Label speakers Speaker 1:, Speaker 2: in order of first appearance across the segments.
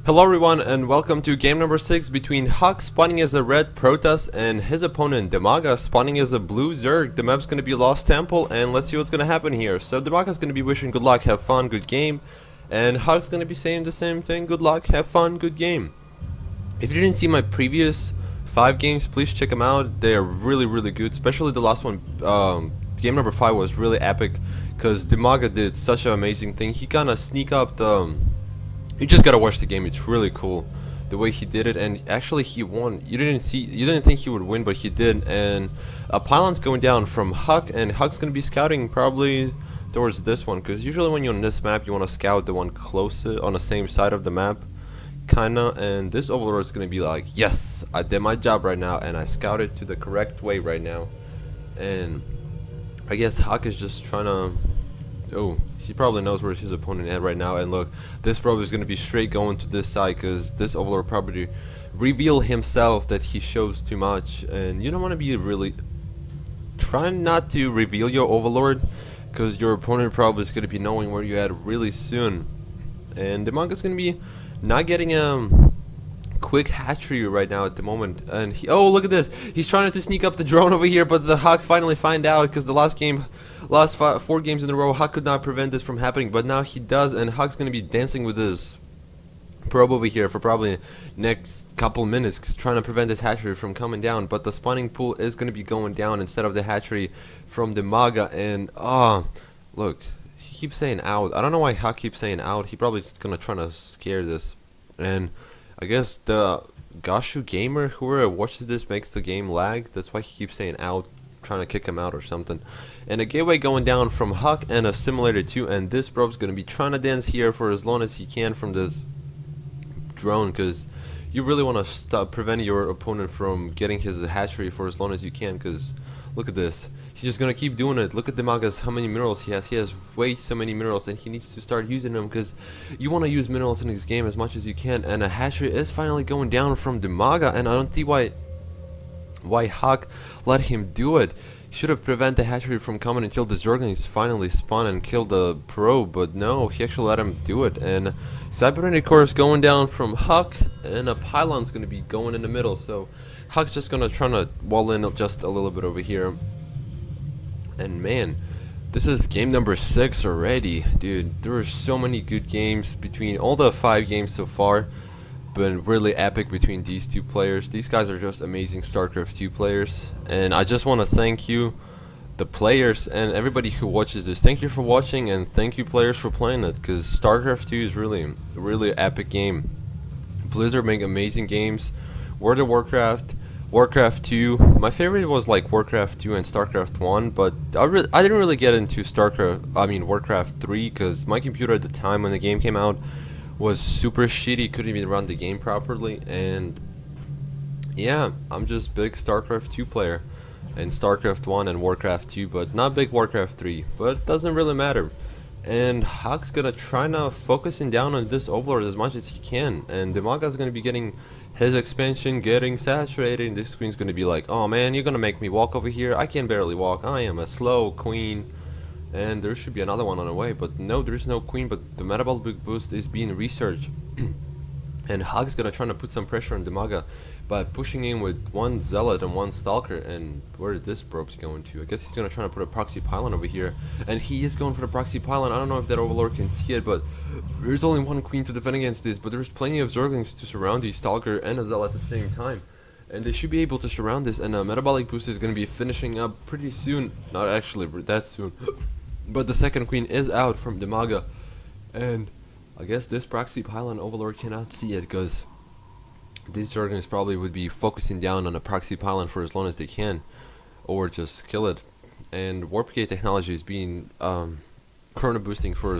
Speaker 1: Hello everyone and welcome to game number 6 between Huk spawning as a red Protoss and his opponent DIMAGA spawning as a blue Zerg. The map's gonna be Lost Temple and let's see what's gonna happen here. So DIMAGA's gonna be wishing good luck, have fun, good game, and Huk's gonna be saying the same thing, good luck, have fun, good game. If you didn't see my previous 5 games, please check them out. They are really good, especially the last one. Game number 5 was really epic because DIMAGA did such an amazing thing. He kinda sneak up the... You just gotta watch the game. It's really cool the way he did it, and actually he won. You didn't think he would win, but he did. And a pylon's going down from Huk, and Huk's gonna be scouting probably towards this one, because usually when you're on this map, you want to scout the one closer on the same side of the map, kinda. And this overlord is gonna be like, yes, I did my job right now, and I scouted to the correct way right now. And I guess Huk is just trying to. Oh, he probably knows where his opponent at right now, and look, this probably is going to be straight going to this side because this overlord probably reveal himself that he shows too much, and you don't want to be really trying not to reveal your overlord because your opponent probably is going to be knowing where you're at really soon. And DIMAGA's going to be not getting a quick hatchery right now at the moment, and oh, look at this, he's trying to sneak up the drone over here, but the Huk finally find out because the last 4 games in a row, Huk could not prevent this from happening, but now he does, and Huk's gonna be dancing with his probe over here for probably next couple minutes, trying to prevent this hatchery from coming down. But the spawning pool is gonna be going down instead of the hatchery from DIMAGA, and look, he keeps saying out. I don't know why Huk keeps saying out. He probably gonna try to scare this, and I guess the Gashu gamer, whoever watches this, makes the game lag. That's why he keeps saying out, trying to kick him out or something. And a gateway going down from Huk and a simulator too, and this bro's gonna be trying to dance here for as long as he can from this drone, because you really want to stop preventing your opponent from getting his hatchery for as long as you can, because look at this, he's just gonna keep doing it. Look at DIMAGA's how many minerals he has way so many minerals, and he needs to start using them because you want to use minerals in this game as much as you can. And a hatchery is finally going down from DIMAGA, and I don't see why Huk let him do it. Should have prevented the hatchery from coming until the Zerglings finally spawn and kill the probe, but no, he actually let him do it. And cybernetic core is going down from Huk, and a pylon's going to be going in the middle, so Huk's just going to try to wall in just a little bit over here. And man, this is game number 6 already, dude. There are so many good games between all the 5 games so far. Been really epic between these 2 players. These guys are just amazing Starcraft 2 players, and I just want to thank you, the players, and everybody who watches this. Thank you for watching, and thank you players for playing it, because Starcraft 2 is really epic game. Blizzard make amazing games. World of Warcraft, Warcraft 2. My favorite was like Warcraft 2 and Starcraft 1, but I didn't really get into Warcraft 3 because my computer at the time when the game came out was super shitty, couldn't even run the game properly. And yeah, I'm just big Starcraft 2 player, and Starcraft 1 and Warcraft 2, but not big Warcraft 3, but it doesn't really matter. And Huk's gonna try now focusing down on this overlord as much as he can, and DIMAGA's gonna be getting his expansion getting saturated, and this queen's gonna be like, oh man, you're gonna make me walk over here, I can barely walk, I am a slow queen. And there should be another one on the way, but no, there is no queen, but the metabolic boost is being researched. And Huk's gonna try to put some pressure on DIMAGA by pushing in with 1 zealot and 1 stalker. And where is this probe's going to? I guess he's gonna try to put a proxy pylon over here, and he is going for the proxy pylon. I don't know if that overlord can see it, but there's only 1 queen to defend against this, but there's plenty of Zerglings to surround the stalker and a zealot at the same time, and they should be able to surround this. And a metabolic boost is gonna be finishing up pretty soon, not actually that soon. But the second queen is out from DIMAGA, and I guess this proxy pylon overlord cannot see it because these Zerglings probably would be focusing down on a proxy pylon for as long as they can, or just kill it. And warp gate technology is being chrono boosting for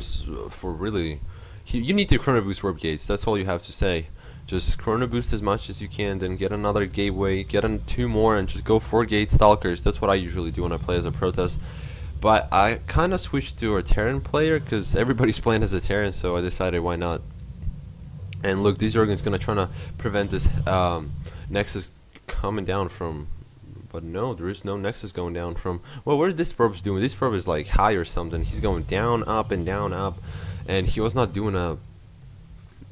Speaker 1: really. You need to chrono boost warp gates. That's all you have to say. Just chrono boost as much as you can, then get another gateway, get 2 more, and just go 4 gate stalkers. That's what I usually do when I play as a Protoss. But I kind of switched to a Terran player because everybody's playing as a Terran, so I decided why not. And look, these Zerglings gonna try to prevent this Nexus coming down from, but no, there is no Nexus going down from. Well, what is this probe's doing? This probe is like high or something. He's going down, up, and down, up, and he was not doing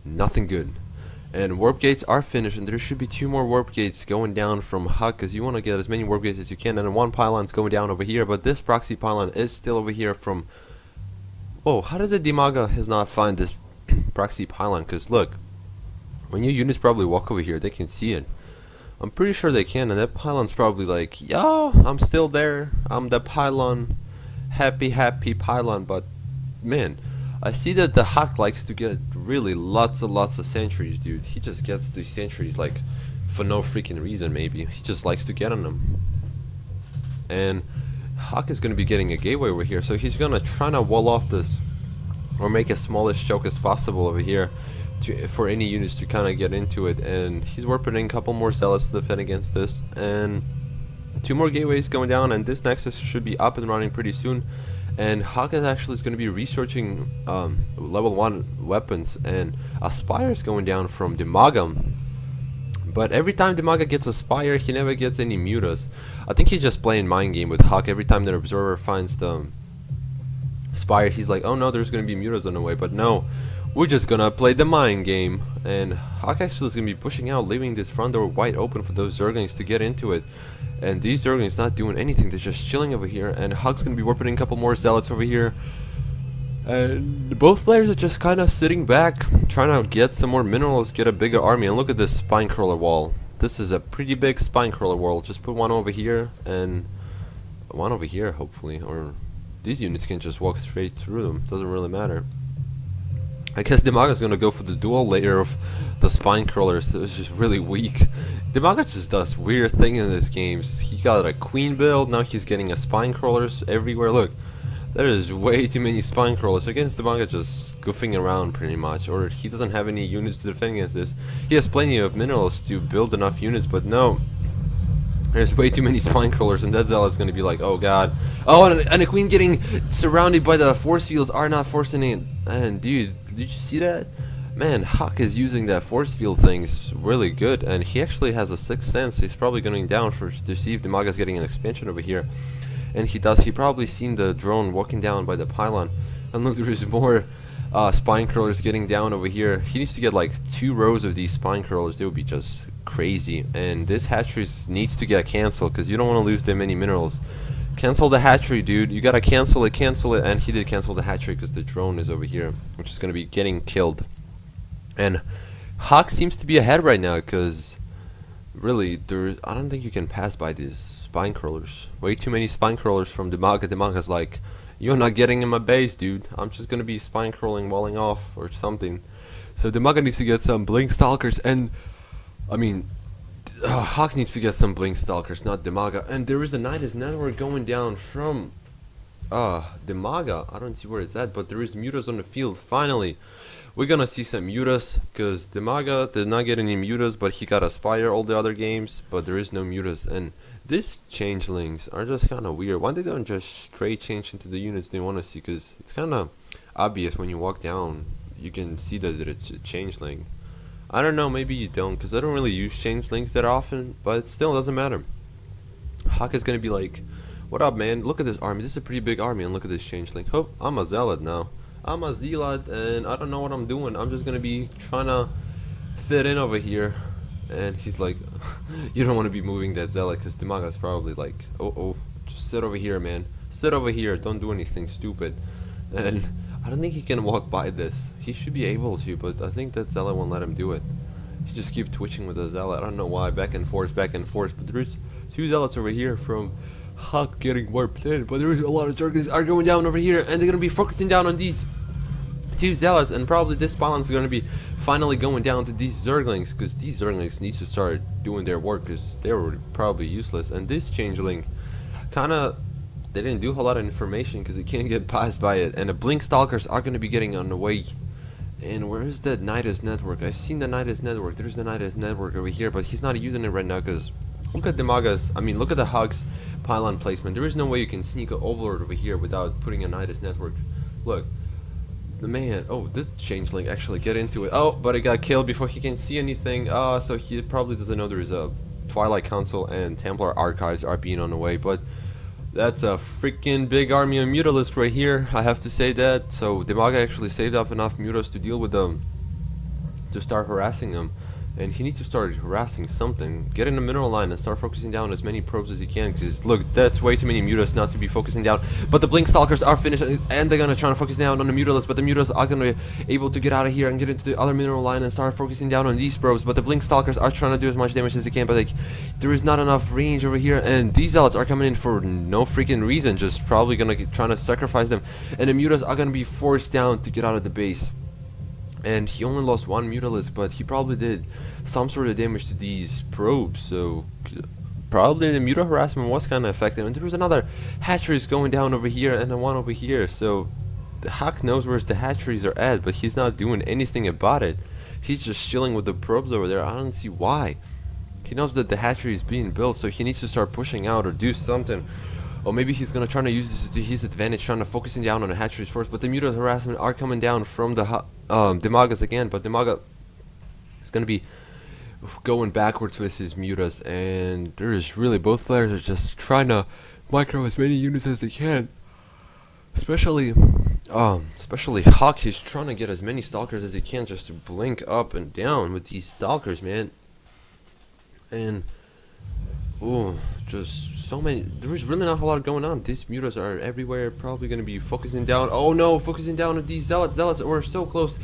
Speaker 1: nothing good. And warp gates are finished, and there should be 2 more warp gates going down from Huk, because you want to get as many warp gates as you can. And 1 pylon's going down over here, but this proxy pylon is still over here from... Oh, how does it DIMAGA has not find this proxy pylon? Because look, when your units probably walk over here, they can see it. I'm pretty sure they can, and that pylon's probably like, yo, I'm still there, I'm the pylon, happy pylon. But man, I see that the Huk likes to get really lots of sentries, dude. He just gets these sentries like for no freaking reason. Maybe he just likes to get on them. And Huk is gonna be getting a gateway over here, so he's gonna try to wall off this or make as smallest choke as possible over here for any units to kind of get into it. And he's warping in a couple more zealots to defend against this, and 2 more gateways going down, and this nexus should be up and running pretty soon. And Huk is actually going to be researching level 1 weapons, and a spire is going down from DIMAGA. But every time DIMAGA gets a spire, he never gets any mutas. I think he's just playing mind game with Huk. Every time the observer finds the spire, he's like, oh no, there's going to be mutas on the way. But no, we're just gonna play the mind game. And Huk actually is gonna be pushing out, leaving this front door wide open for those Zerglings to get into it. And these Zerglings not doing anything, they're just chilling over here. And Huk's gonna be warping in a couple more zealots over here. And both players are just kind of sitting back, trying to get some more minerals, get a bigger army. And look at this spine crawler wall. This is a pretty big spine crawler wall. Just put 1 over here and 1 over here, hopefully. Or these units can just walk straight through them. Doesn't really matter. I guess DIMAGA is gonna go for the dual layer of the spine crawlers. It's just really weak. DIMAGA just does weird things in this game. He got a queen build, now he's getting a spine crawlers everywhere. Look, there is way too many spine crawlers. Against DIMAGA just goofing around pretty much. Or he doesn't have any units to defend against this. He has plenty of minerals to build enough units, but no. There's way too many spine crawlers, and that zealot's gonna be like, oh god. Oh, and a queen getting surrounded by the force fields are not forcing it. And dude, did you see that? Man, Huk is using that force field things really good, and he actually has a 6th sense. He's probably going down to see if DIMAGA's getting an expansion over here. And he does. He probably seen the drone walking down by the pylon. And look, there is more spine crawlers getting down over here. He needs to get like 2 rows of these spine crawlers. They would be just crazy. And this hatchery needs to get cancelled, because you don't want to lose that many minerals. Cancel the hatchery, dude. You gotta cancel it, and he did cancel the hatchery because the drone is over here, which is gonna be getting killed. And Huk seems to be ahead right now, because really, I don't think you can pass by these spine crawlers. Way too many spine crawlers from DIMAGA. DIMAGA's like, you're not getting in my base, dude. I'm just gonna be spine crawling, walling off, or something. So DIMAGA needs to get some blink stalkers, and I mean, Huk needs to get some blink stalkers, not DIMAGA. And there is a Nidus network going down from DIMAGA. I don't see where it's at, but there is mutas on the field. Finally, we're gonna see some mutas, because DIMAGA did not get any mutas, but he got a spire all the other games, but there is no mutas. And these changelings are just kind of weird. Why they don't just straight change into the units they want to see? Because it's kind of obvious when you walk down, you can see that it's a changeling. I don't know, maybe you don't, because I don't really use changelings that often, but it still doesn't matter. Huk is going to be like, what up, man? Look at this army. This is a pretty big army, and look at this changeling. Oh, I'm a zealot now. I'm a zealot, and I don't know what I'm doing. I'm just going to be trying to fit in over here. And he's like, you don't want to be moving that zealot, because DIMAGA is probably like, oh, just sit over here, man. Sit over here. Don't do anything stupid. And I don't think he can walk by this. He should be able to, but I think that zealot won't let him do it. He just keep twitching with the zealot. I don't know why. Back and forth. But there's 2 zealots over here from Huk getting warped in. But there is a lot of Zerglings are going down over here, and they're going to be focusing down on these 2 zealots. And probably this balance is going to be finally going down to these Zerglings, because these Zerglings need to start doing their work, because they were probably useless. And this changeling kind of, they didn't do a whole lot of information, because it can't get passed by it. And the blink stalkers are going to be getting on the way. And where is that Nidus network? I've seen the Nidus network. There's the Nidus network over here, but he's not using it right now, because look at DIMAGA's, look at the Huk's pylon placement. There is no way you can sneak over here without putting a Nidus network. Look, the man, oh, this changeling actually get into it. Oh, but it got killed before he can see anything. So he probably doesn't know there is a Twilight Council and Templar Archives are being on the way, but that's a freaking big army of mutalisks right here, I have to say that. So DIMAGA actually saved up enough mutas to deal with them, to start harassing them. and he needs to start harassing something. Get in the mineral line and start focusing down as many probes as he can, because look, that's way too many mutas not to be focusing down. But the blink stalkers are finished, and they're gonna try to focus down on the mutas, but the mutas are gonna be able to get out of here and get into the other mineral line and start focusing down on these probes. But the blink stalkers are trying to do as much damage as they can, but like, there is not enough range over here, and these zealots are coming in for no freaking reason, just probably gonna trying to sacrifice them, and the mutas are gonna be forced down to get out of the base. And he only lost one mutalist, but he probably did some sort of damage to these probes, so probably the muta harassment was kind of effective. And there was another hatcheries going down over here and then one over here, so the Huk knows where the hatcheries are at, but he's not doing anything about it. He's just chilling with the probes over there. I don't see why. He knows that the hatchery is being built, so he needs to start pushing out or do something. Or maybe he's gonna try to use this to his advantage, trying to focusing down on the hatcheries first. But the muta harassment are coming down from the DIMAGAs again. But DIMAGA is gonna be going backwards with his mutas, and there is really, both players are just trying to micro as many units as they can. Especially Huk. He's trying to get as many stalkers as he can just to blink up and down with these stalkers, man. And just so many. There is really not a lot going on. These mutas are everywhere, probably going to be focusing down. Oh no, focusing down on these zealots. Zealots were so close.